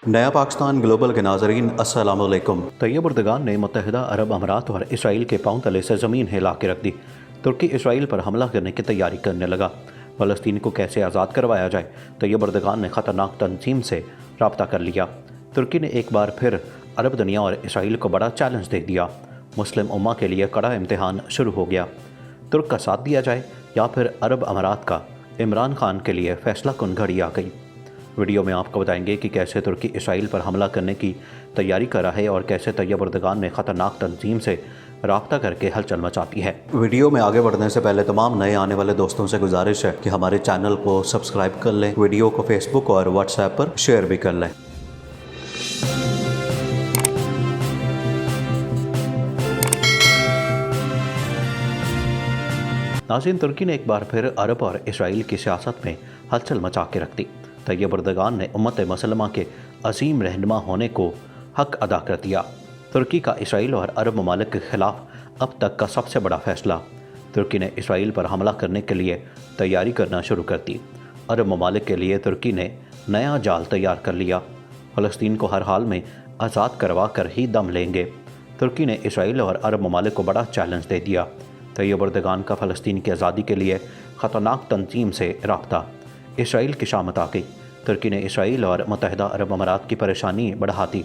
نیا پاکستان گلوبل کے ناظرین السلام علیکم۔ طیب اردگان نے متحدہ عرب امارات اور اسرائیل کے پاؤں تلے سے زمین ہلا کے رکھ دی۔ ترکی اسرائیل پر حملہ کرنے کی تیاری کرنے لگا۔ فلسطین کو کیسے آزاد کروایا جائے؟ طیب اردگان نے خطرناک تنظیم سے رابطہ کر لیا۔ ترکی نے ایک بار پھر عرب دنیا اور اسرائیل کو بڑا چیلنج دے دیا۔ مسلم امہ کے لیے کڑا امتحان شروع ہو گیا۔ ترک کا ساتھ دیا جائے یا پھر عرب امارات کا؟ عمران خان کے لیے فیصلہ کن گھڑی آ گئی۔ ویڈیو میں آپ کو بتائیں گے کہ کیسے ترکی اسرائیل پر حملہ کرنے کی تیاری کر رہا ہے اور کیسے طیب اردگان نے خطرناک تنظیم سے رابطہ کر کے ہلچل مچاتی ہے۔ ویڈیو میں آگے بڑھنے سے پہلے تمام نئے آنے والے دوستوں سے گزارش ہے کہ ہمارے چینل کو سبسکرائب کر لیں، ویڈیو کو فیس بک اور واٹس ایپ پر شیئر بھی کر لیں۔ ناظرین، ترکی نے ایک بار پھر عرب اور اسرائیل کی سیاست میں ہلچل مچا کے رکھ دی۔ طیب اردگان نے امت مسلمہ کے عظیم رہنما ہونے کو حق ادا کر دیا۔ ترکی کا اسرائیل اور عرب ممالک کے خلاف اب تک کا سب سے بڑا فیصلہ۔ ترکی نے اسرائیل پر حملہ کرنے کے لیے تیاری کرنا شروع کر دی۔ عرب ممالک کے لیے ترکی نے نیا جال تیار کر لیا۔ فلسطین کو ہر حال میں آزاد کروا کر ہی دم لیں گے۔ ترکی نے اسرائیل اور عرب ممالک کو بڑا چیلنج دے دیا۔ طیب اردگان کا فلسطین کی آزادی کے لیے خطرناک تنظیم سے رابطہ۔ اسرائیل کی شامت آ گئی۔ ترکی نے اسرائیل اور متحدہ عرب امارات کی پریشانی بڑھا دی۔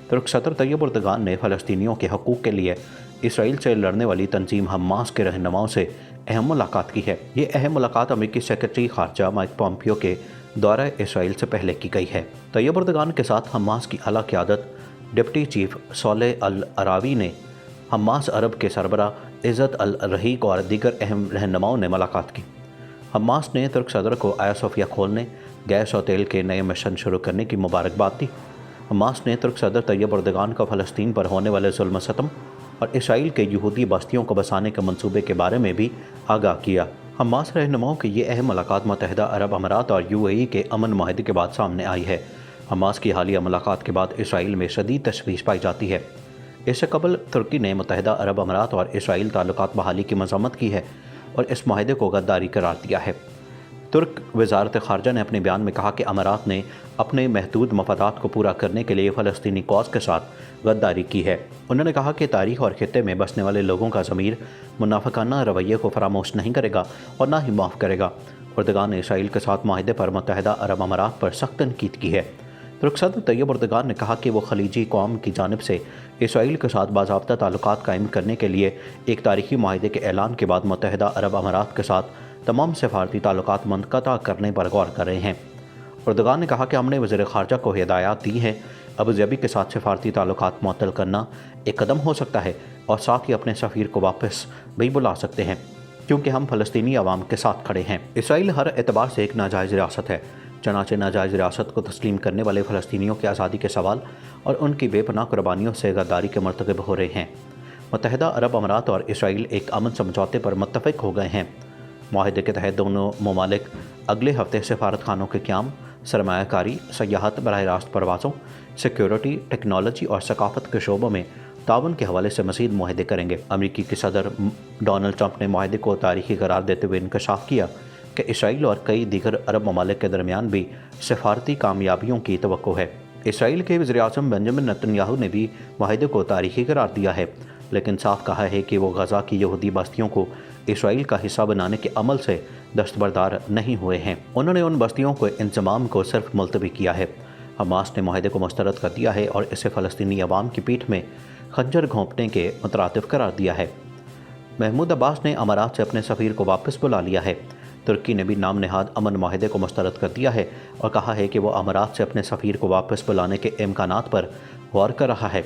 ترک صدر طیب اردگان نے فلسطینیوں کے حقوق کے لیے اسرائیل سے لڑنے والی تنظیم حماس کے رہنماؤں سے اہم ملاقات کی ہے۔ یہ اہم ملاقات امریکی سیکرٹری خارجہ مائک پومپیو کے دورہ اسرائیل سے پہلے کی گئی ہے۔ طیب اردگان کے ساتھ حماس کی اعلیٰ قیادت ڈپٹی چیف صالح العراوی نے حماس عرب کے سربراہ عزت الرحیق اور دیگر اہم رہنماؤں نے ملاقات کی۔ حماس نے ترک صدر کو آیا صوفیہ کھولنے، گیس اور تیل کے نئے مشن شروع کرنے کی مبارکباد دی۔ حماس نے ترک صدر طیب اردگان کو فلسطین پر ہونے والے ظلم و ستم اور اسرائیل کے یہودی بستیوں کو بسانے کے منصوبے کے بارے میں بھی آگاہ کیا۔ حماس رہنماؤں کی یہ اہم ملاقات متحدہ عرب امارات اور UAE کے امن معاہدے کے بعد سامنے آئی ہے۔ حماس کی حالیہ ملاقات کے بعد اسرائیل میں شدید تشویش پائی جاتی ہے۔ اس سے قبل ترکی نے متحدہ عرب امارات اور اسرائیل تعلقات بحالی کی مذمت کی ہے اور اس معاہدے کو غداری قرار دیا ہے۔ ترک وزارت خارجہ نے اپنے بیان میں کہا کہ امارات نے اپنے محدود مفادات کو پورا کرنے کے لیے فلسطینی کاز کے ساتھ غداری کی ہے۔ انہوں نے کہا کہ تاریخ اور خطے میں بسنے والے لوگوں کا ضمیر منافقانہ رویے کو فراموش نہیں کرے گا اور نہ ہی معاف کرے گا۔ اردگان نے اسرائیل کے ساتھ معاہدے پر متحدہ عرب امارات پر سخت تنقید کی ہے۔ ترک صدر طیب اردگان نے کہا کہ وہ خلیجی قوم کی جانب سے اسرائیل کے ساتھ باضابطہ تعلقات قائم کرنے کے لیے ایک تاریخی معاہدے کے اعلان کے بعد متحدہ عرب امارات کے ساتھ تمام سفارتی تعلقات منقطع کرنے پر غور کر رہے ہیں۔ اردگان نے کہا کہ ہم نے وزیر خارجہ کو ہدایات دی ہیں۔ ابوظہبی کے ساتھ سفارتی تعلقات معطل کرنا ایک قدم ہو سکتا ہے اور ساتھ ہی اپنے سفیر کو واپس بھی بلا سکتے ہیں، کیونکہ ہم فلسطینی عوام کے ساتھ کھڑے ہیں۔ اسرائیل ہر اعتبار سے ایک ناجائز ریاست ہے، چنانچہ ناجائز ریاست کو تسلیم کرنے والے فلسطینیوں کی آزادی کے سوال اور ان کی بے پناہ قربانیوں سے غداری کے مرتکب ہو رہے ہیں۔ متحدہ عرب امارات اور اسرائیل ایک امن سمجھوتے پر متفق ہو گئے ہیں۔ معاہدے کے تحت دونوں ممالک اگلے ہفتے سفارت خانوں کے قیام، سرمایہ کاری، سیاحت، براہ راست پروازوں، سیکیورٹی، ٹیکنالوجی اور ثقافت کے شعبوں میں تعاون کے حوالے سے مزید معاہدے کریں گے۔ امریکی کے صدر ڈونلڈ ٹرمپ نے معاہدے کو تاریخی قرار دیتے ہوئے انکشاف کیا کہ اسرائیل اور کئی دیگر عرب ممالک کے درمیان بھی سفارتی کامیابیوں کی توقع ہے۔ اسرائیل کے وزیر اعظم بنجامن نتن یاہو نے بھی معاہدے کو تاریخی قرار دیا ہے، لیکن صاف کہا ہے کہ وہ غزہ کی یہودی بستیوں کو اسرائیل کا حصہ بنانے کے عمل سے دستبردار نہیں ہوئے ہیں۔ انہوں نے ان بستیوں کو انضمام کو صرف ملتوی کیا ہے۔ حماس نے معاہدے کو مسترد کر دیا ہے اور اسے فلسطینی عوام کی پیٹھ میں خنجر گھونپنے کے مترادف قرار دیا ہے۔ محمود عباس نے امارات سے اپنے سفیر کو واپس بلا لیا ہے۔ ترکی نے بھی نام نہاد امن معاہدے کو مسترد کر دیا ہے اور کہا ہے کہ وہ امارات سے اپنے سفیر کو واپس بلانے کے امکانات پر غور کر رہا ہے۔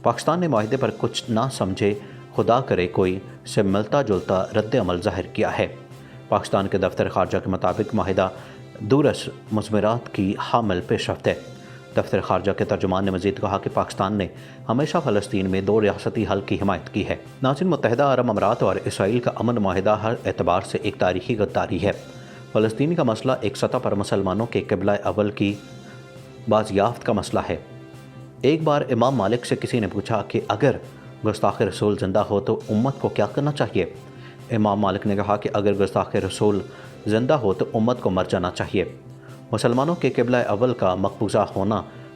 پاکستان نے معاہدے پر کچھ نہ سمجھے خدا کرے کوئی سے ملتا جلتا رد عمل ظاہر کیا ہے۔ پاکستان کے دفتر خارجہ کے مطابق معاہدہ دورس مضمرات کی حامل پیش رفت ہے۔ دفتر خارجہ کے ترجمان نے مزید کہا کہ پاکستان نے ہمیشہ فلسطین میں دو ریاستی حل کی حمایت کی ہے۔ ناظرین، متحدہ عرب امارات اور اسرائیل کا امن معاہدہ ہر اعتبار سے ایک تاریخی غداری ہے۔ فلسطین کا مسئلہ ایک سطح پر مسلمانوں کے قبلہ اول کی بازیافت کا مسئلہ ہے۔ ایک بار امام مالک سے کسی نے پوچھا کہ اگر گستاخ رسول زندہ ہو تو امت کو کیا کرنا چاہیے؟ امام مالک نے کہا کہ اگر گستاخ رسول زندہ ہو تو امت کو مر جانا چاہیے۔ مسلمانوں کے قبلہ اول کا مقبوضہ ہونا